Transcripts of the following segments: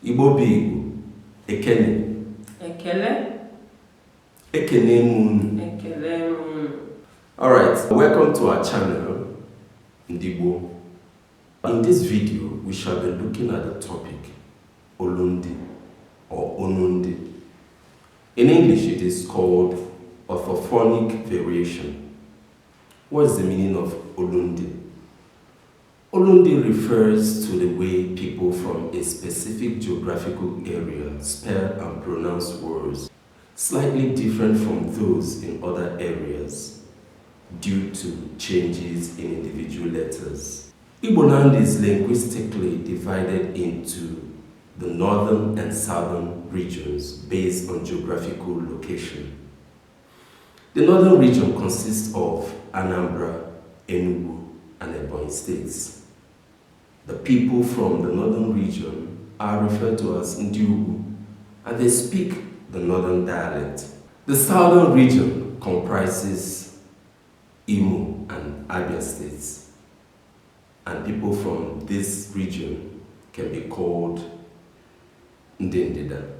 Igbo Igbo. Ekene. Ekele. Ekene mun. Ekele mun. Alright, welcome to our channel, Igbo. In this video, we shall be looking at the topic, Olundi or Onundi. In English, it is called orthophonic variation. What is the meaning of Olundi? Olundi refers to the way people from a specific geographical area spell and pronounce words, slightly different from those in other areas due to changes in individual letters. Igbo land is linguistically divided into the northern and southern regions based on geographical location. The northern region consists of Anambra, Enugu, and Ebonyi states. The people from the northern region are referred to as Ndi, and they speak the northern dialect. The southern region comprises Imo and Abia states, and people from this region can be called Ndendida,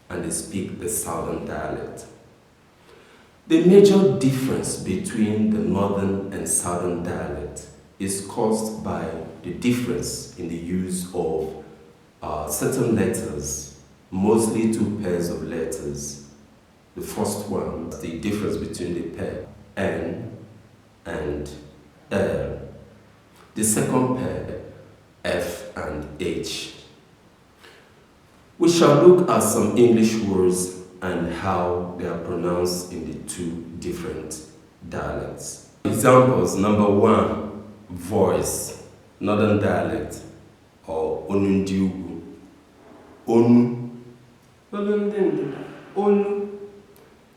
and they speak the southern dialect. The major difference between the northern and southern dialect is caused by the difference in the use of certain letters, mostly two pairs of letters. The first one, the difference between the pair N and L. The second pair, F and H. We shall look at some English words and how they are pronounced in the two different dialects. Examples, number one, voice, northern dialect, or Onundi. Onu. Olundi. Onu.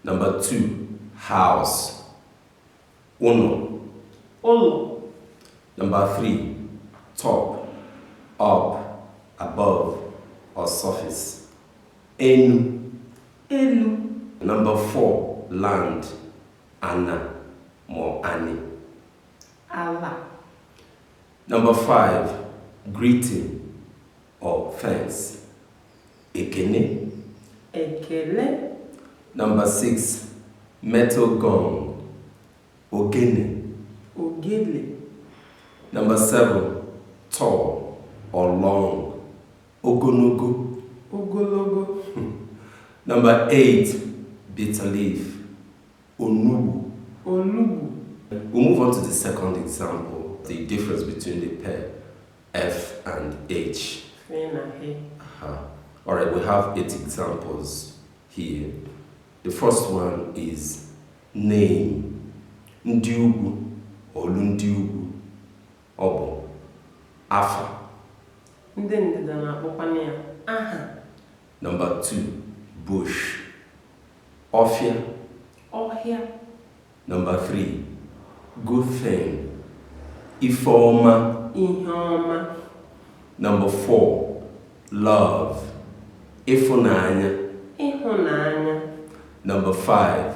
Number two, house, Ono. Olo. Number three, top, up, above, or surface, Enu. Elu. Number four, land, Ana, more Ani. Ala. Number five, greeting or thanks, Ekene. Ekele. Number six, metal gong, Ogene. Ogele. Number seven, tall or long, Ogonogo. Ogologo. Number eight, bitter leaf, Onubu. Olubu. We'll move on to the second example, the difference between the pair F and H. Alright, we have 8 examples here. The first one is name, Ndiugu or Lundiugu, Obo, Afa. Number 2, bush, Ofia. Ohia. Number 3, good thing, Ifeoma. Iheoma. Number 4, love, Ifunanya. Ihunanya. Number 5,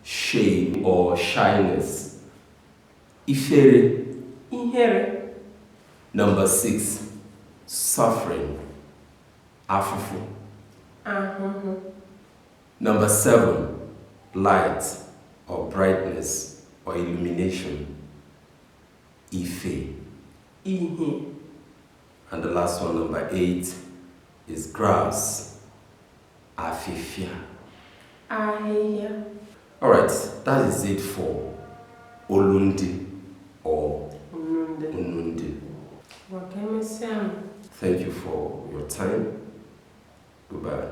shame or shyness, Ifere. Ihere. Number 6, suffering, Afufu. Ahuhu. Number 7, light or brightness or illumination, Ife. Ihe. And the last one, number 8, is grass, Afifia. Ahihia. Alright, that is it for Olundi or Onundi. Thank you for your time. Goodbye.